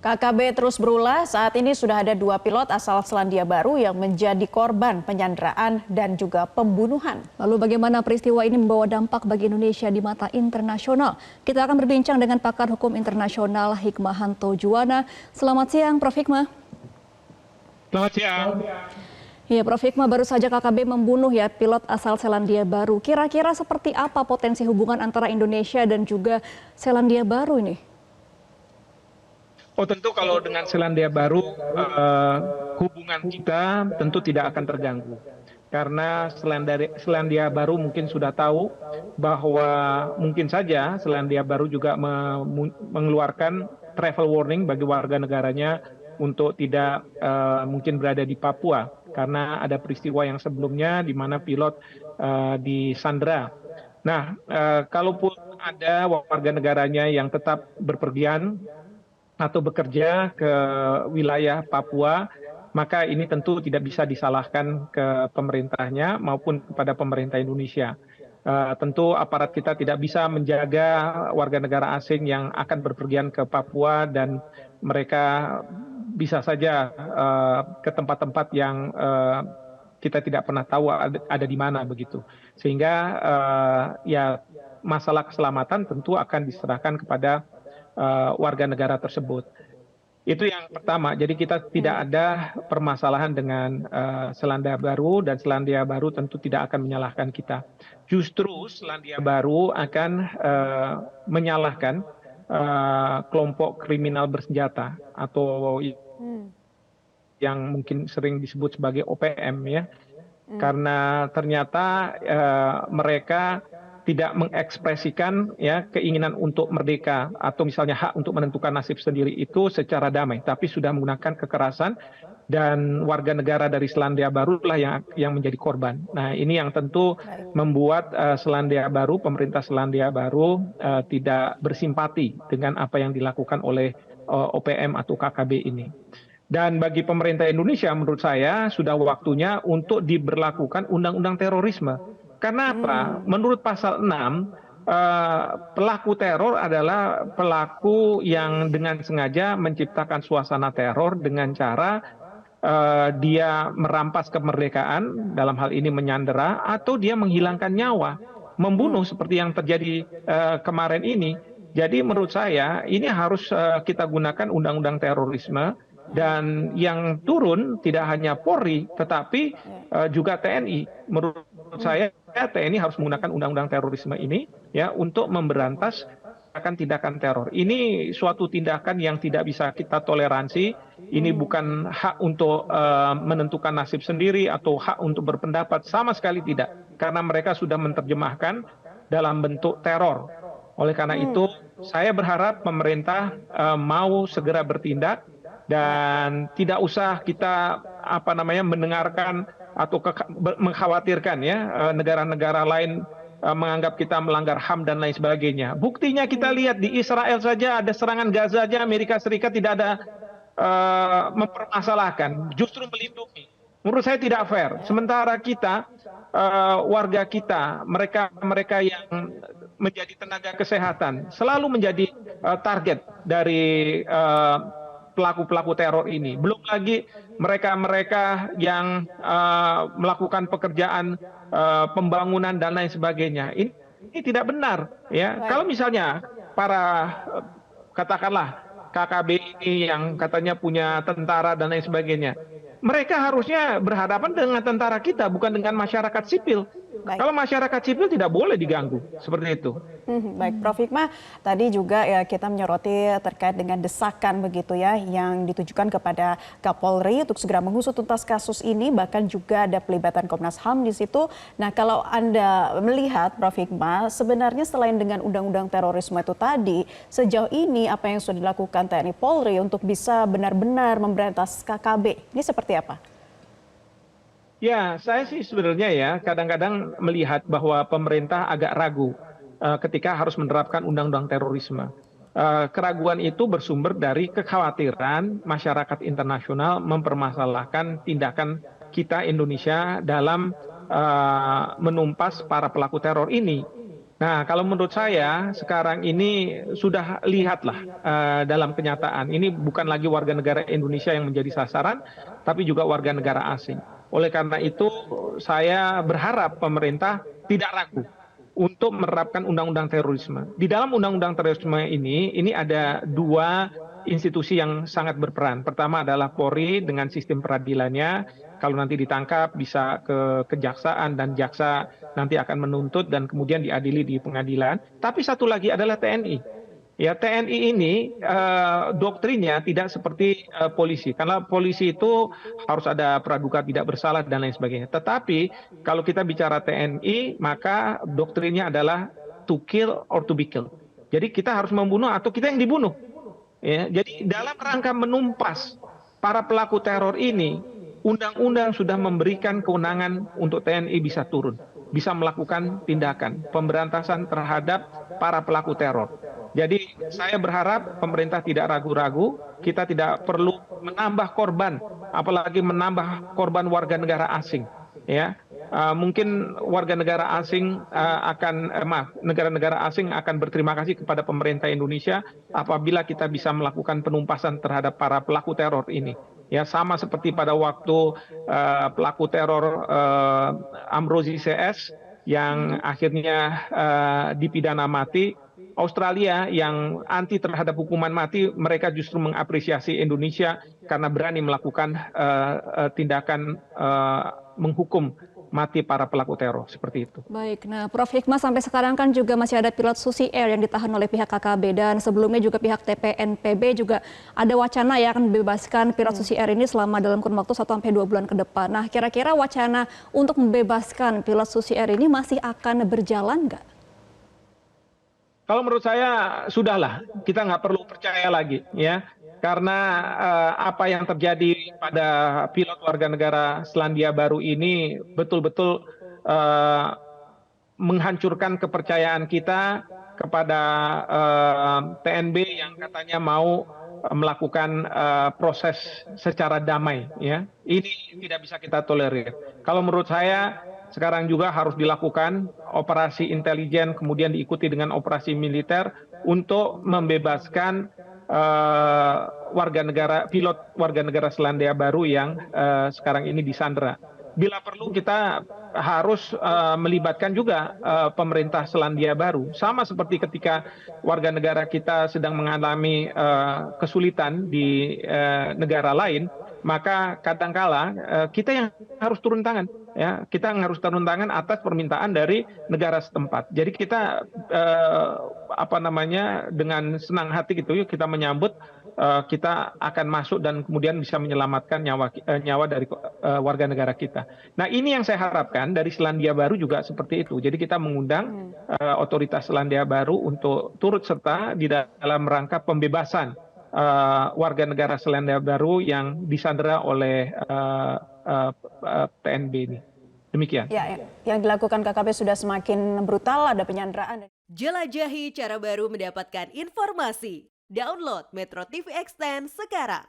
KKB terus berulah, saat ini sudah ada 2 pilot asal Selandia Baru yang menjadi korban penyanderaan dan juga pembunuhan. Lalu bagaimana peristiwa ini membawa dampak bagi Indonesia di mata internasional? Kita akan berbincang dengan pakar hukum internasional Hikmahanto Juwana. Selamat siang, Prof. Hikmah. Selamat siang. Ya, Prof. Hikmah, baru saja KKB membunuh ya pilot asal Selandia Baru. Kira-kira seperti apa potensi hubungan antara Indonesia dan juga Selandia Baru ini? Oh, tentu kalau dengan Selandia Baru hubungan kita tentu tidak akan terganggu. Karena Selandia Baru mungkin sudah tahu bahwa mungkin saja Selandia Baru juga mengeluarkan travel warning bagi warga negaranya untuk tidak mungkin berada di Papua. Karena ada peristiwa yang sebelumnya di mana pilot disandera. Nah, kalaupun ada warga negaranya yang tetap berpergian atau bekerja ke wilayah Papua, maka ini tentu tidak bisa disalahkan ke pemerintahnya maupun kepada pemerintah Indonesia. Tentu aparat kita tidak bisa menjaga warga negara asing yang akan berpergian ke Papua dan mereka bisa saja ke tempat-tempat yang kita tidak pernah tahu ada di mana begitu. Sehingga ya masalah keselamatan tentu akan diserahkan kepada warga negara tersebut. Itu yang pertama. Jadi kita tidak ada permasalahan dengan Selandia Baru dan Selandia Baru tentu tidak akan menyalahkan kita. Justru Selandia Baru akan menyalahkan kelompok kriminal bersenjata atau yang mungkin sering disebut sebagai OPM ya. Karena ternyata mereka tidak mengekspresikan ya keinginan untuk merdeka atau misalnya hak untuk menentukan nasib sendiri itu secara damai, tapi sudah menggunakan kekerasan dan warga negara dari Selandia Baru lah yang menjadi korban. Nah, ini yang tentu membuat Selandia Baru, pemerintah Selandia Baru tidak bersimpati dengan apa yang dilakukan oleh OPM atau KKB ini. Dan bagi pemerintah Indonesia menurut saya sudah waktunya untuk diberlakukan undang-undang terorisme. Karena apa? Menurut pasal 6, pelaku teror adalah pelaku yang dengan sengaja menciptakan suasana teror dengan cara dia merampas kemerdekaan, dalam hal ini menyandera, atau dia menghilangkan nyawa, membunuh seperti yang terjadi kemarin ini. Jadi menurut saya ini harus kita gunakan undang-undang terorisme. Dan yang turun tidak hanya Polri, tetapi juga TNI. Menurut saya TNI harus menggunakan undang-undang terorisme ini ya untuk memberantas tindakan teror. Ini suatu tindakan yang tidak bisa kita toleransi. Ini bukan hak untuk menentukan nasib sendiri atau hak untuk berpendapat, sama sekali tidak. Karena mereka sudah menerjemahkan dalam bentuk teror. Oleh karena itu, saya berharap pemerintah mau segera bertindak. Dan tidak usah kita mendengarkan atau mengkhawatirkan ya negara-negara lain menganggap kita melanggar HAM dan lain sebagainya. Buktinya kita lihat di Israel saja ada serangan Gaza saja, Amerika Serikat tidak ada mempermasalahkan, justru melindungi. Menurut saya tidak fair. Sementara kita warga kita, mereka yang menjadi tenaga kesehatan selalu menjadi target dari pelaku-pelaku teror ini. Belum lagi mereka-mereka yang melakukan pekerjaan pembangunan dan lain sebagainya. Ini tidak benar ya. Kalau misalnya para katakanlah KKB ini yang katanya punya tentara dan lain sebagainya, mereka harusnya berhadapan dengan tentara kita, bukan dengan masyarakat sipil. Baik. Kalau masyarakat sipil tidak boleh diganggu, seperti itu. Baik, Prof. Hikmah, tadi juga ya kita menyoroti terkait dengan desakan begitu ya yang ditujukan kepada Kapolri untuk segera mengusut tuntas kasus ini, bahkan juga ada pelibatan Komnas HAM di situ. Nah, kalau Anda melihat, Prof. Hikmah, sebenarnya selain dengan undang-undang terorisme itu tadi, sejauh ini apa yang sudah dilakukan TNI Polri untuk bisa benar-benar memberantas KKB, ini seperti apa? Ya, saya sih sebenarnya ya kadang-kadang melihat bahwa pemerintah agak ragu ketika harus menerapkan undang-undang terorisme. Keraguan itu bersumber dari kekhawatiran masyarakat internasional mempermasalahkan tindakan kita Indonesia dalam menumpas para pelaku teror ini. Nah, kalau menurut saya sekarang ini sudah lihatlah dalam kenyataan ini bukan lagi warga negara Indonesia yang menjadi sasaran, tapi juga warga negara asing. Oleh karena itu, saya berharap pemerintah tidak ragu untuk menerapkan undang-undang terorisme. Di dalam undang-undang terorisme ini ada dua institusi yang sangat berperan. Pertama adalah Polri dengan sistem peradilannya. Kalau nanti ditangkap bisa ke kejaksaan dan jaksa nanti akan menuntut dan kemudian diadili di pengadilan. Tapi satu lagi adalah TNI. Ya, TNI ini doktrinnya tidak seperti polisi, karena polisi itu harus ada praduga tidak bersalah dan lain sebagainya. Tetapi kalau kita bicara TNI, maka doktrinnya adalah to kill or to be killed. Jadi kita harus membunuh atau kita yang dibunuh. Ya, jadi dalam rangka menumpas para pelaku teror ini, undang-undang sudah memberikan kewenangan untuk TNI bisa turun, bisa melakukan tindakan pemberantasan terhadap para pelaku teror. Jadi saya berharap pemerintah tidak ragu-ragu, kita tidak perlu menambah korban, apalagi menambah korban warga negara asing. Ya, mungkin warga negara asing negara-negara asing akan berterima kasih kepada pemerintah Indonesia apabila kita bisa melakukan penumpasan terhadap para pelaku teror ini. Ya, sama seperti pada waktu pelaku teror Amrozi CS yang akhirnya dipidana mati. Australia yang anti terhadap hukuman mati, mereka justru mengapresiasi Indonesia karena berani melakukan tindakan menghukum mati para pelaku teror seperti itu. Baik, nah Prof. Hikmah, sampai sekarang kan juga masih ada pilot Susi Air yang ditahan oleh pihak KKB, dan sebelumnya juga pihak TPNPB juga ada wacana ya akan membebaskan pilot Susi Air ini selama dalam kurun waktu 1 sampai 2 bulan ke depan. Nah, kira-kira wacana untuk membebaskan pilot Susi Air ini masih akan berjalan nggak? Kalau menurut saya sudahlah, kita nggak perlu percaya lagi, ya, karena apa yang terjadi pada pilot warga negara Selandia Baru ini betul-betul menghancurkan kepercayaan kita kepada TNB yang katanya mau melakukan proses secara damai. Ya, ini tidak bisa kita tolerir. Kalau menurut saya sekarang juga harus dilakukan operasi intelijen, kemudian diikuti dengan operasi militer untuk membebaskan pilot warga negara Selandia Baru yang sekarang ini disandera. Bila perlu kita harus melibatkan juga pemerintah Selandia Baru, sama seperti ketika warga negara kita sedang mengalami kesulitan di negara lain, maka kadangkala kita yang harus turun tangan, ya, kita harus turun tangan atas permintaan dari negara setempat. Jadi kita dengan senang hati gitu, kita menyambut, kita akan masuk dan kemudian bisa menyelamatkan nyawa dari warga negara kita. Nah, ini yang saya harapkan dari Selandia Baru juga seperti itu. Jadi kita mengundang otoritas Selandia Baru untuk turut serta di dalam rangka pembebasan warga negara Selandia Baru yang disandera oleh PNB ini. Demikian. Ya, yang dilakukan KKB sudah semakin brutal, ada penyanderaan. Jelajahi cara baru mendapatkan informasi. Download Metro TV Extend sekarang.